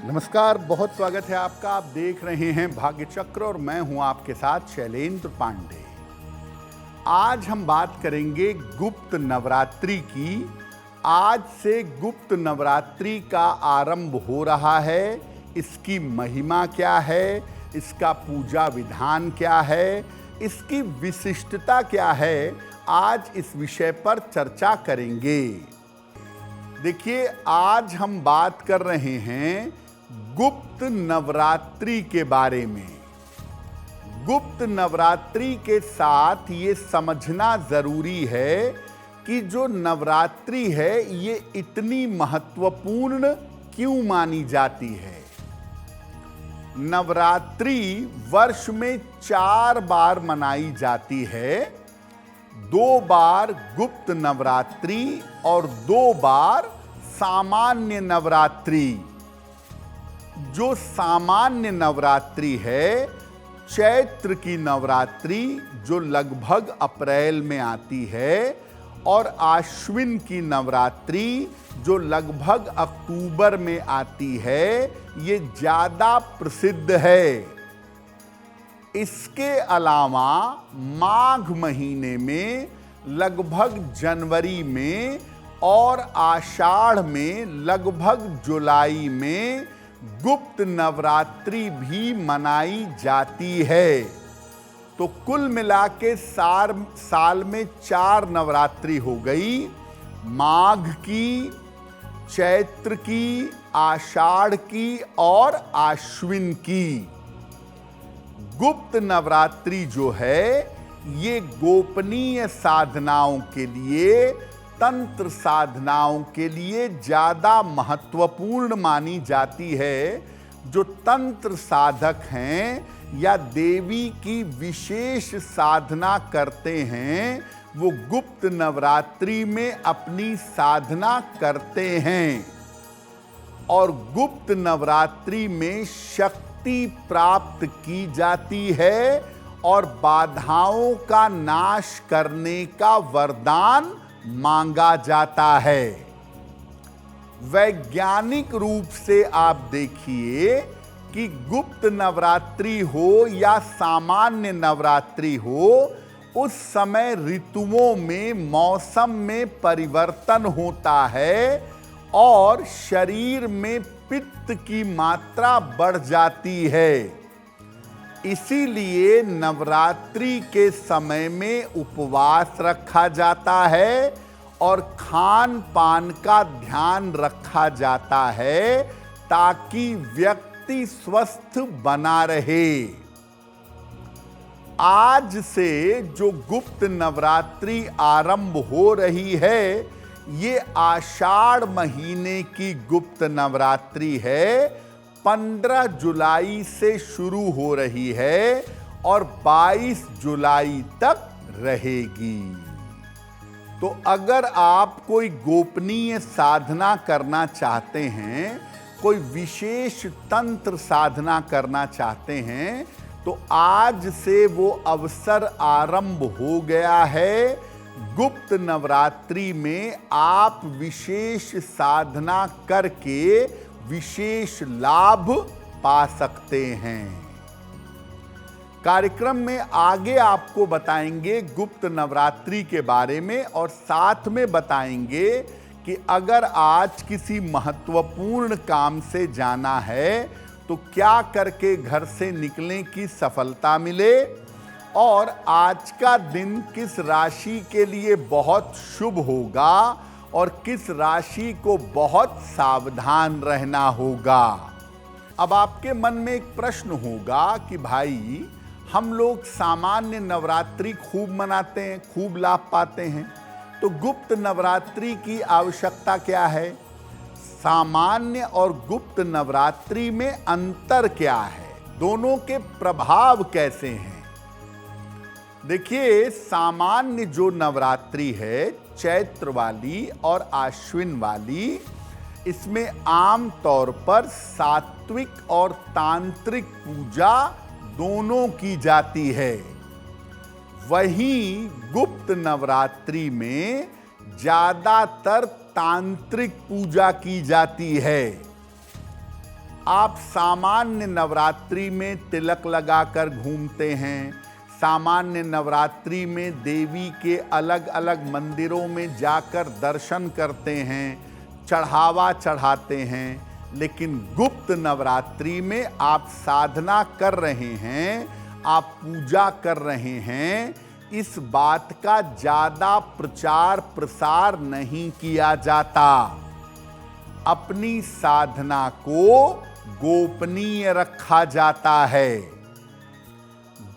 नमस्कार, बहुत स्वागत है आपका। आप देख रहे हैं भाग्य चक्र और मैं हूं आपके साथ शैलेंद्र पांडे। आज हम बात करेंगे गुप्त नवरात्रि की। आज से गुप्त नवरात्रि का आरंभ हो रहा है। इसकी महिमा क्या है, इसका पूजा विधान क्या है, इसकी विशिष्टता क्या है, आज इस विषय पर चर्चा करेंगे। देखिए, आज हम बात कर रहे हैं गुप्त नवरात्रि के बारे में। गुप्त नवरात्रि के साथ ये समझना जरूरी है कि जो नवरात्रि है ये इतनी महत्वपूर्ण क्यों मानी जाती है। नवरात्रि वर्ष में 4 बार मनाई जाती है। 2 बार गुप्त नवरात्रि और 2 बार सामान्य नवरात्रि। जो सामान्य नवरात्रि है, चैत्र की नवरात्रि जो लगभग अप्रैल में आती है, और आश्विन की नवरात्रि जो लगभग अक्टूबर में आती है, ये ज़्यादा प्रसिद्ध है। इसके अलावा माघ महीने में, लगभग जनवरी में और आषाढ़ में, लगभग जुलाई में गुप्त नवरात्रि भी मनाई जाती है। तो कुल मिला के साल में 4 नवरात्रि हो गई। माघ की, चैत्र की, आषाढ़ की और आश्विन की। गुप्त नवरात्रि जो है ये गोपनीय साधनाओं के लिए, तंत्र साधनाओं के लिए ज़्यादा महत्वपूर्ण मानी जाती है। जो तंत्र साधक हैं या देवी की विशेष साधना करते हैं, वो गुप्त नवरात्रि में अपनी साधना करते हैं। और गुप्त नवरात्रि में शक्ति प्राप्त की जाती है और बाधाओं का नाश करने का वरदान मांगा जाता है। वैज्ञानिक रूप से आप देखिए कि गुप्त नवरात्रि हो या सामान्य नवरात्रि हो, उस समय ऋतुओं में, मौसम में परिवर्तन होता है और शरीर में पित्त की मात्रा बढ़ जाती है। इसीलिए नवरात्रि के समय में उपवास रखा जाता है और खान पान का ध्यान रखा जाता है, ताकि व्यक्ति स्वस्थ बना रहे। आज से जो गुप्त नवरात्रि आरंभ हो रही है, ये आषाढ़ महीने की गुप्त नवरात्रि है। 15 जुलाई से शुरू हो रही है और 22 जुलाई तक रहेगी। तो अगर आप कोई गोपनीय साधना करना चाहते हैं, कोई विशेष तंत्र साधना करना चाहते हैं, तो आज से वो अवसर आरंभ हो गया है। गुप्त नवरात्रि में आप विशेष साधना करके विशेष लाभ पा सकते हैं। कार्यक्रम में आगे आपको बताएंगे गुप्त नवरात्रि के बारे में, और साथ में बताएंगे कि अगर आज किसी महत्वपूर्ण काम से जाना है तो क्या करके घर से निकलें कि सफलता मिले, और आज का दिन किस राशि के लिए बहुत शुभ होगा और किस राशि को बहुत सावधान रहना होगा। अब आपके मन में एक प्रश्न होगा कि भाई, हम लोग सामान्य नवरात्रि खूब मनाते हैं, खूब लाभ पाते हैं, तो गुप्त नवरात्रि की आवश्यकता क्या है? सामान्य और गुप्त नवरात्रि में अंतर क्या है? दोनों के प्रभाव कैसे हैं? देखिए, सामान्य जो नवरात्रि है, चैत्र वाली और आश्विन वाली, इसमें आम तौर पर सात्विक और तांत्रिक पूजा दोनों की जाती है। वहीं गुप्त नवरात्रि में ज्यादातर तांत्रिक पूजा की जाती है। आप सामान्य नवरात्रि में तिलक लगाकर घूमते हैं, सामान्य नवरात्रि में देवी के अलग अलग मंदिरों में जाकर दर्शन करते हैं, चढ़ावा चढ़ाते हैं, लेकिन गुप्त नवरात्रि में आप साधना कर रहे हैं, आप पूजा कर रहे हैं, इस बात का ज़्यादा प्रचार प्रसार नहीं किया जाता। अपनी साधना को गोपनीय रखा जाता है।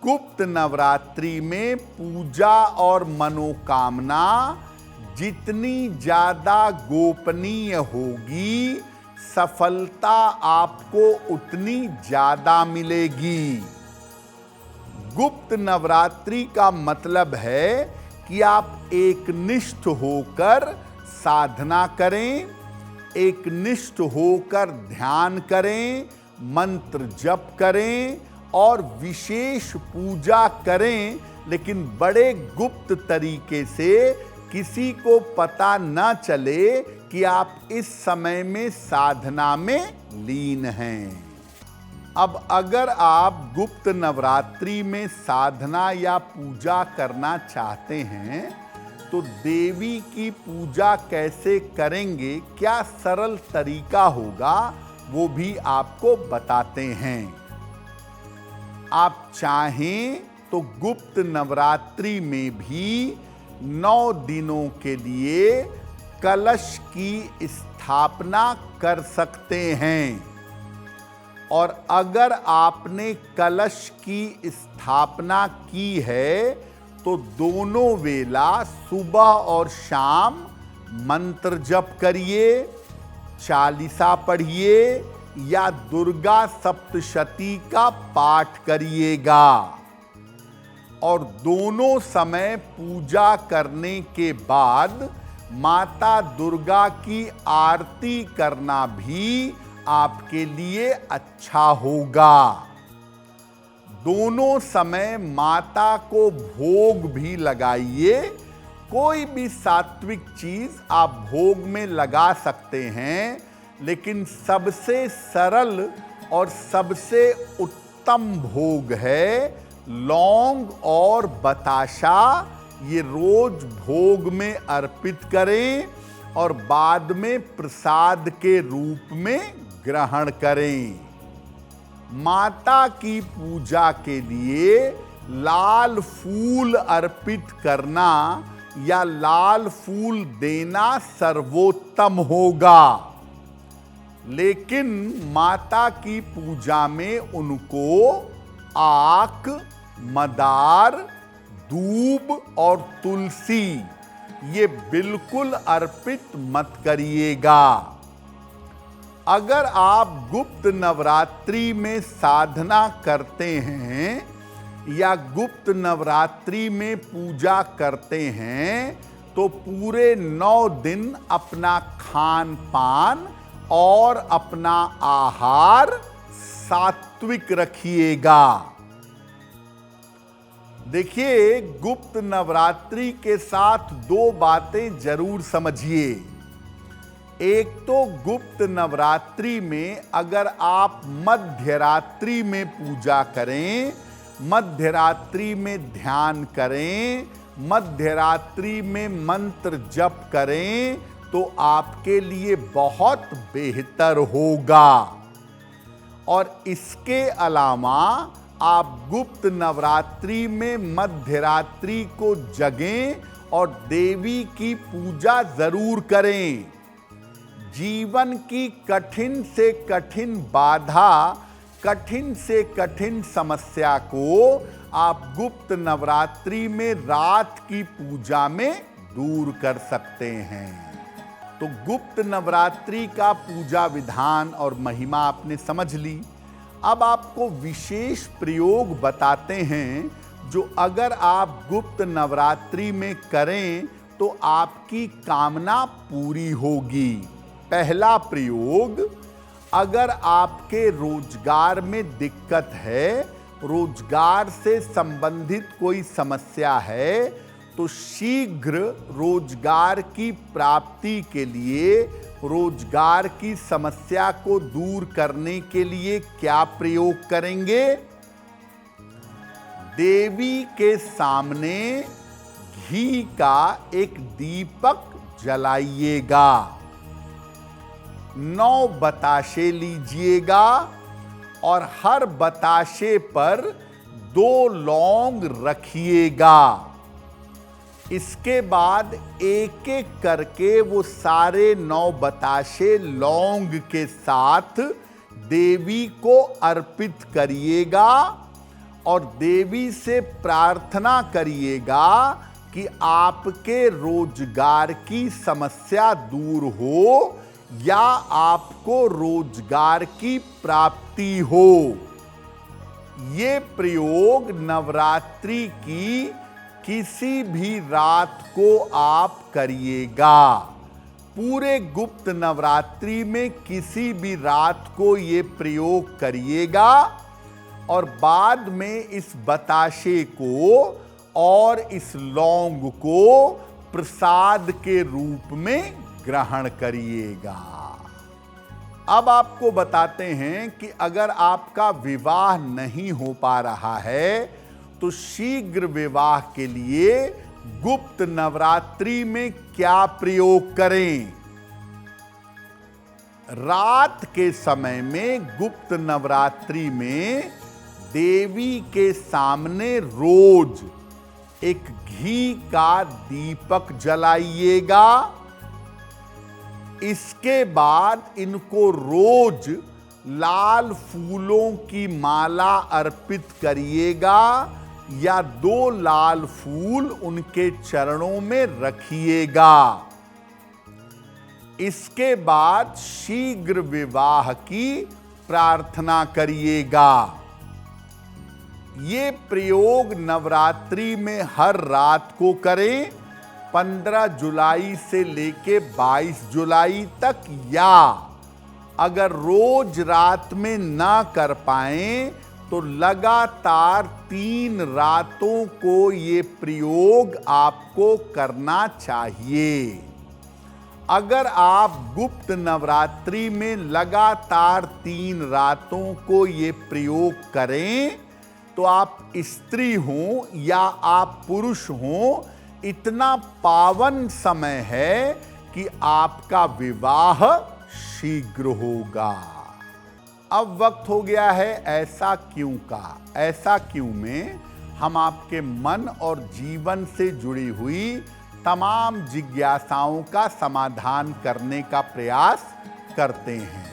गुप्त नवरात्रि में पूजा और मनोकामना जितनी ज़्यादा गोपनीय होगी, सफलता आपको उतनी ज़्यादा मिलेगी। गुप्त नवरात्रि का मतलब है कि आप एकनिष्ठ होकर साधना करें, एकनिष्ठ होकर ध्यान करें, मंत्र जप करें और विशेष पूजा करें, लेकिन बड़े गुप्त तरीके से, किसी को पता न चले कि आप इस समय में साधना में लीन हैं। अब अगर आप गुप्त नवरात्रि में साधना या पूजा करना चाहते हैं तो देवी की पूजा कैसे करेंगे, क्या सरल तरीका होगा, वो भी आपको बताते हैं। आप चाहें तो गुप्त नवरात्रि में भी 9 दिनों के लिए कलश की स्थापना कर सकते हैं। और अगर आपने कलश की स्थापना की है तो दोनों वेला सुबह और शाम मंत्र जप करिए, चालीसा पढ़िए या दुर्गा सप्तशती का पाठ करिएगा। और दोनों समय पूजा करने के बाद माता दुर्गा की आरती करना भी आपके लिए अच्छा होगा। दोनों समय माता को भोग भी लगाइए। कोई भी सात्विक चीज आप भोग में लगा सकते हैं, लेकिन सबसे सरल और सबसे उत्तम भोग है लौंग और बताशा। ये रोज भोग में अर्पित करें और बाद में प्रसाद के रूप में ग्रहण करें। माता की पूजा के लिए लाल फूल अर्पित करना या लाल फूल देना सर्वोत्तम होगा, लेकिन माता की पूजा में उनको आक, मदार, दूब और तुलसी ये बिल्कुल अर्पित मत करिएगा। अगर आप गुप्त नवरात्रि में साधना करते हैं या गुप्त नवरात्रि में पूजा करते हैं तो पूरे 9 दिन अपना खान पान और अपना आहार सात्विक रखिएगा। देखिए, गुप्त नवरात्रि के साथ 2 बातें जरूर समझिए। एक तो गुप्त नवरात्रि में अगर आप मध्यरात्रि में पूजा करें, मध्यरात्रि में ध्यान करें, मध्यरात्रि में मंत्र जप करें तो आपके लिए बहुत बेहतर होगा। और इसके अलावा आप गुप्त नवरात्रि में मध्यरात्रि को जगें और देवी की पूजा जरूर करें। जीवन की कठिन से कठिन बाधा, कठिन से कठिन समस्या को आप गुप्त नवरात्रि में रात की पूजा में दूर कर सकते हैं। तो गुप्त नवरात्रि का पूजा विधान और महिमा आपने समझ ली। अब आपको विशेष प्रयोग बताते हैं जो अगर आप गुप्त नवरात्रि में करें तो आपकी कामना पूरी होगी। पहला प्रयोग, अगर आपके रोजगार में दिक्कत है, रोजगार से संबंधित कोई समस्या है, तो शीघ्र रोजगार की प्राप्ति के लिए रोजगार की समस्या को दूर करने के लिए क्या प्रयोग करेंगे? देवी के सामने घी का एक दीपक जलाइएगा, 9 बताशे लीजिएगा और हर बताशे पर 2 लौंग रखिएगा। इसके बाद एक एक करके वो सारे 9 बताशे लौंग के साथ देवी को अर्पित करिएगा और देवी से प्रार्थना करिएगा कि आपके रोजगार की समस्या दूर हो या आपको रोजगार की प्राप्ति हो। ये प्रयोग नवरात्रि की किसी भी रात को आप करिएगा। पूरे गुप्त नवरात्रि में किसी भी रात को ये प्रयोग करिएगा और बाद में इस बताशे को और इस लौंग को प्रसाद के रूप में ग्रहण करिएगा। अब आपको बताते हैं कि अगर आपका विवाह नहीं हो पा रहा है तो शीघ्र विवाह के लिए गुप्त नवरात्रि में क्या प्रयोग करें। रात के समय में गुप्त नवरात्रि में देवी के सामने रोज एक घी का दीपक जलाइएगा। इसके बाद इनको रोज लाल फूलों की माला अर्पित करिएगा या 2 लाल फूल उनके चरणों में रखिएगा। इसके बाद शीघ्र विवाह की प्रार्थना करिएगा। ये प्रयोग नवरात्रि में हर रात को करें, 15 जुलाई से लेके 22 जुलाई तक, या अगर रोज रात में ना कर पाएं तो लगातार 3 रातों को ये प्रयोग आपको करना चाहिए। अगर आप गुप्त नवरात्रि में लगातार 3 रातों को ये प्रयोग करें तो आप स्त्री हों या आप पुरुष हों, इतना पावन समय है कि आपका विवाह शीघ्र होगा। अब वक्त हो गया है ऐसा क्यों का। ऐसा क्यों में हम आपके मन और जीवन से जुड़ी हुई तमाम जिज्ञासाओं का समाधान करने का प्रयास करते हैं।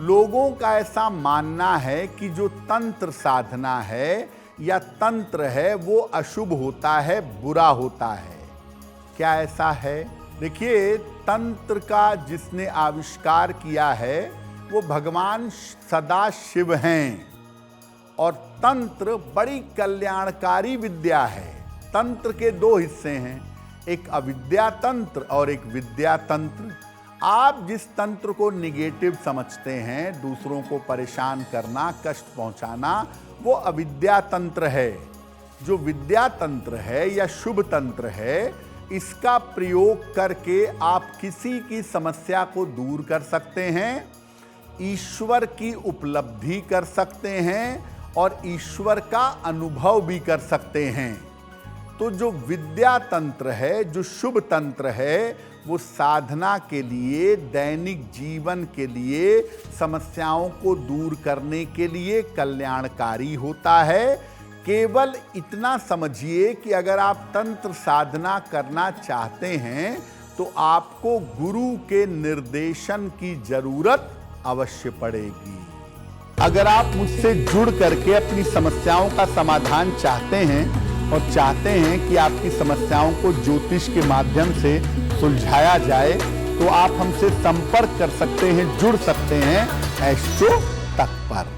लोगों का ऐसा मानना है कि जो तंत्र साधना है या तंत्र है वो अशुभ होता है, बुरा होता है। क्या ऐसा है? देखिए, तंत्र का जिसने आविष्कार किया है वो भगवान सदाशिव हैं और तंत्र बड़ी कल्याणकारी विद्या है। तंत्र के 2 हिस्से हैं, एक अविद्या तंत्र और एक विद्या तंत्र। आप जिस तंत्र को निगेटिव समझते हैं, दूसरों को परेशान करना, कष्ट पहुंचाना, वो अविद्या तंत्र है। जो विद्या तंत्र है या शुभ तंत्र है, इसका प्रयोग करके आप किसी की समस्या को दूर कर सकते हैं, ईश्वर की उपलब्धि कर सकते हैं और ईश्वर का अनुभव भी कर सकते हैं। तो जो विद्या तंत्र है, जो शुभ तंत्र है, वो साधना के लिए, दैनिक जीवन के लिए, समस्याओं को दूर करने के लिए कल्याणकारी होता है। केवल इतना समझिए कि अगर आप तंत्र साधना करना चाहते हैं तो आपको गुरु के निर्देशन की जरूरत अवश्य पड़ेगी। अगर आप मुझसे जुड़ करके अपनी समस्याओं का समाधान चाहते हैं और चाहते हैं कि आपकी समस्याओं को ज्योतिष के माध्यम से सुलझाया जाए, तो आप हमसे संपर्क कर सकते हैं, जुड़ सकते हैं एस्ट्रो तक पर।